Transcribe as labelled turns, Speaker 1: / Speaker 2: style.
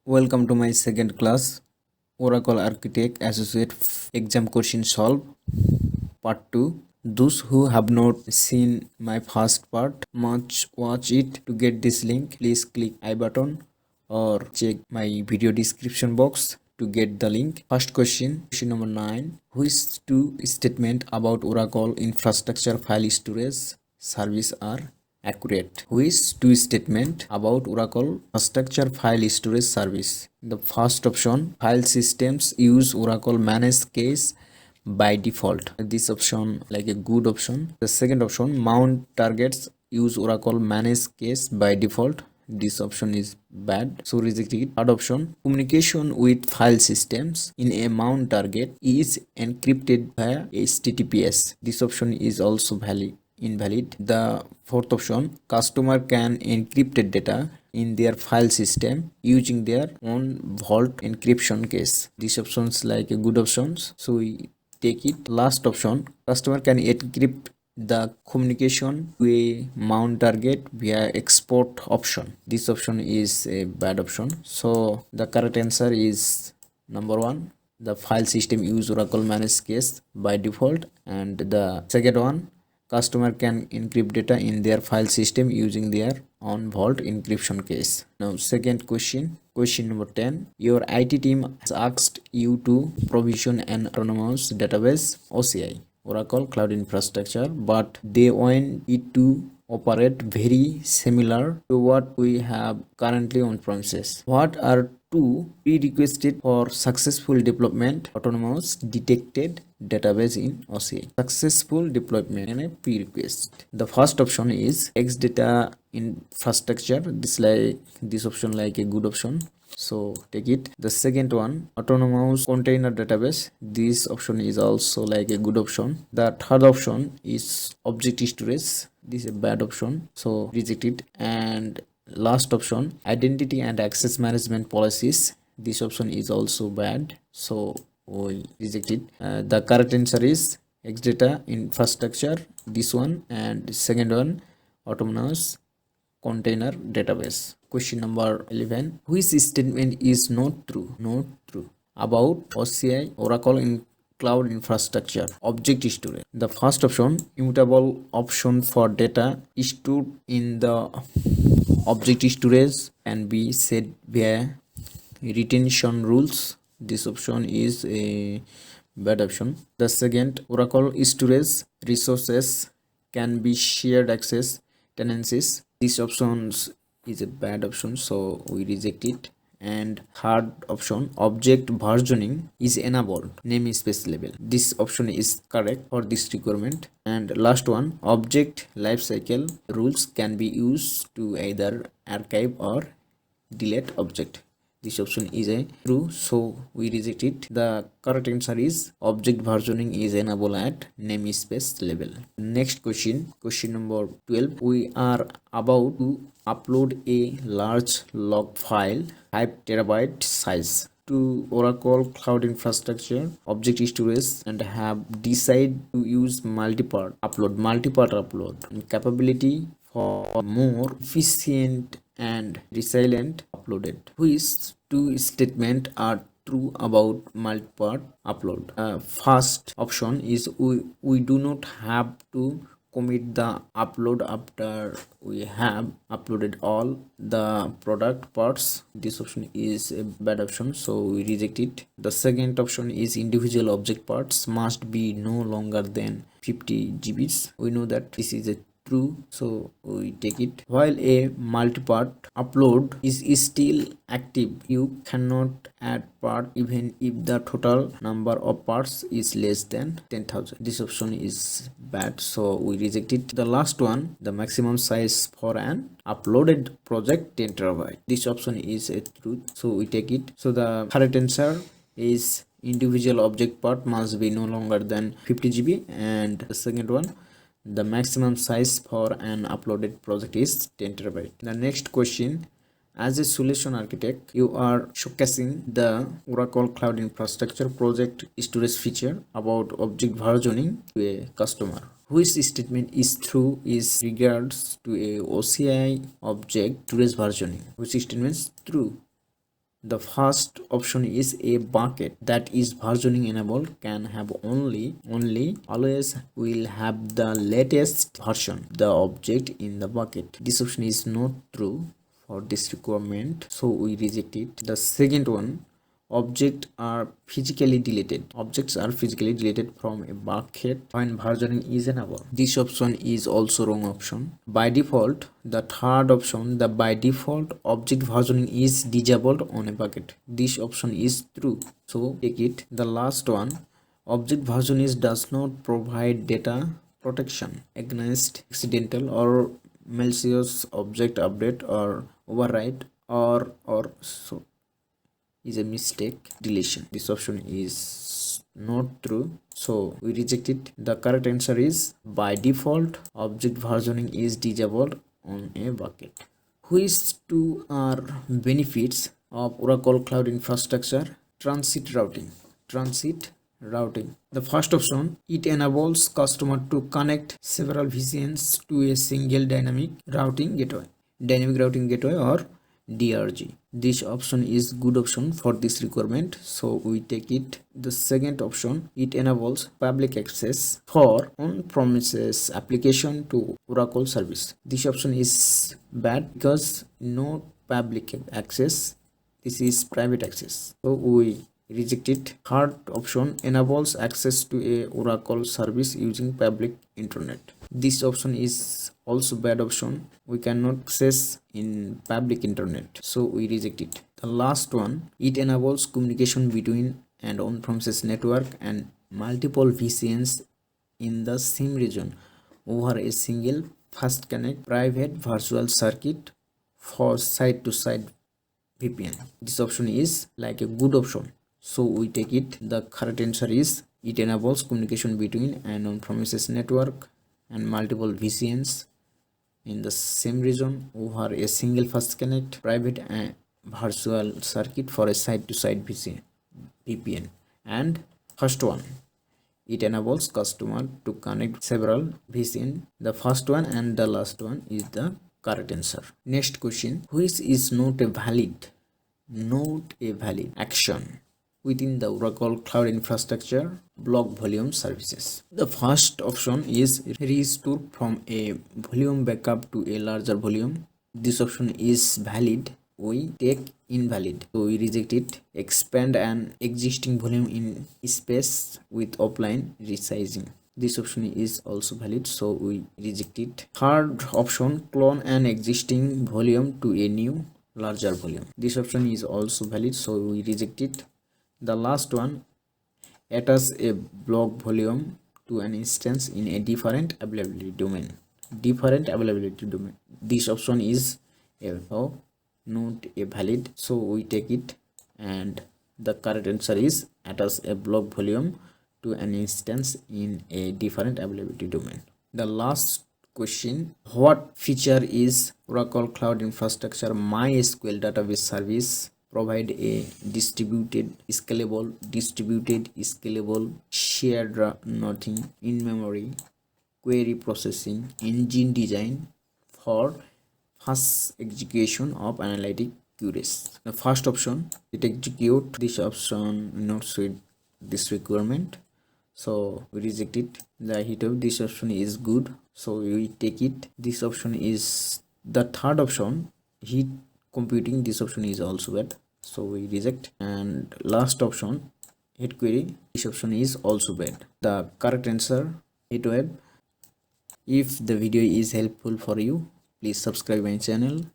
Speaker 1: Welcome to my second class, Oracle Architect Associate Exam Question Solve Part 2. Those who have not seen my first part must watch it. To get this link, please click I button or check my video description box to get the link. First question number 9. Which two statement about Oracle infrastructure file storage service are accurate? Which two statement about Oracle infrastructure file storage service? The first option, file systems use Oracle managed case by default. This option like a good option. The second option, mount targets use Oracle managed case by default. This option is bad, so reject it. Third option, communication with file systems in a mount target is encrypted via HTTPS. This option is also invalid. The fourth option, customer can encrypt data in their file system using their own vault encryption case. These options like a good options, so we take it. Last option, customer can encrypt the communication to a mount target via export option. This option is a bad option, so the correct answer is number 1. The file system use Oracle managed case by default, and the second one, customer can encrypt data in their file system using their own vault encryption case. Now second question number 10. Your IT team has asked you to provision an autonomous database OCI Oracle Cloud Infrastructure, but they want it to operate very similar to what we have currently on premises. What are two prerequisites for successful deployment autonomous detected database in OCI? Successful deployment and a prerequisite. The first option is X data infrastructure. This option like a good option, so take it. The second one, autonomous container database. This option is also like a good option. The third option is object storage. This is a bad option, so reject it. And last option, identity and access management policies. This option is also bad, so we reject it. The correct answer is X data infrastructure, this one, and second one, autonomous container database. Question number 11. Which statement is not true? Not true about OCI Oracle in cloud infrastructure object storage. The first option, immutable option for data stored in the object storage can be set via retention rules. This option is a bad option. The second, Oracle storage resources can be shared access tenancies. This option is a bad option, so we reject it. And third option, object versioning is enabled namespace level. This option is correct for this requirement. And last one, object lifecycle rules can be used to either archive or delete object. This option is a true, so we reject it. The correct answer is object versioning is enabled at namespace level. Next question number 12. We are about to upload a large log file 5 terabyte size to Oracle Cloud Infrastructure object storage and have decided to use multi-part upload capability for more efficient and resilient uploaded. Which two statements are true about multi-part upload? First option is we do not have to commit the upload after we have uploaded all the product parts. This option is a bad option, so we reject it. The second option is individual object parts must be no longer than 50 GBs. We know that this is a true, so we take it. While a multi-part upload is still active, you cannot add part even if the total number of parts is less than 10,000. This option is bad, so we reject it. The last one, the maximum size for an uploaded project 10 terabyte. This option is a truth, so we take it. So the correct answer is individual object part must be no longer than 50 GB, and the second one, the maximum size for an uploaded project is 10 terabyte. The next question, as a solution architect, you are showcasing the Oracle Cloud Infrastructure project storage feature about object versioning to a customer. Which statement is true is regards to a OCI object storage versioning? Which statement is true? The first option is a bucket that is versioning enabled can have only always will have the latest version the object in the bucket. This option is not true for this requirement, so we reject it. The second one, objects are physically deleted from a bucket when versioning is enabled. This option is also wrong option. By default, the third option, the by default object versioning is disabled on a bucket. This option is true, so take it. The last one, object versioning does not provide data protection against accidental or malicious object update or override or so is a mistake deletion. This option is not true, so we reject it. The correct answer is by default object versioning is disabled on a bucket. Which two are benefits of Oracle Cloud Infrastructure? Transit routing. The first option, it enables customer to connect several VCNs to a single dynamic routing gateway or DRG. This option is good option for this requirement, so we take it. The second option, it enables public access for on-premises application to Oracle service. This option is bad because no public access, this is private access, so we reject it. Third option, enables access to a Oracle service using public internet. This option is also bad option. We cannot access in public internet, so we reject it. The last one, it enables communication between an on-premises network and multiple VCNs in the same region over a single fast connect private virtual circuit for site-to-site VPN. This option is like a good option, so we take it. The correct answer is it enables communication between an on-premises network and multiple VCNs in the same region over a single fast connect private and virtual circuit for a site-to-site VPN. And first one, it enables customer to connect several VCN. The first one and the last one is the correct answer. Next question, which is not a valid action within the Oracle Cloud Infrastructure block volume services? The first option is restore from a volume backup to a larger volume. This option is valid. We take invalid, so we reject it. Expand an existing volume in space with offline resizing. This option is also valid, so we reject it. Third option, clone an existing volume to a new larger volume. This option is also valid, so we reject it. The last one, attach a block volume to an instance in a different availability domain. This option is not a valid, so we take it. And the correct answer is attach a block volume to an instance in a different availability domain. The last question, what feature is Oracle Cloud Infrastructure MySQL database service provide a distributed scalable shared nothing in memory query processing engine design for fast execution of analytic queries. The first option, it execute. This option not suit this requirement, so we reject it. The hit of this option is good, so we take it. This option is the third option, heat computing. This option is also bad, so we reject. And last option, heat query. This option is also bad. The correct answer, heat web. If the video is helpful for you, please subscribe my channel.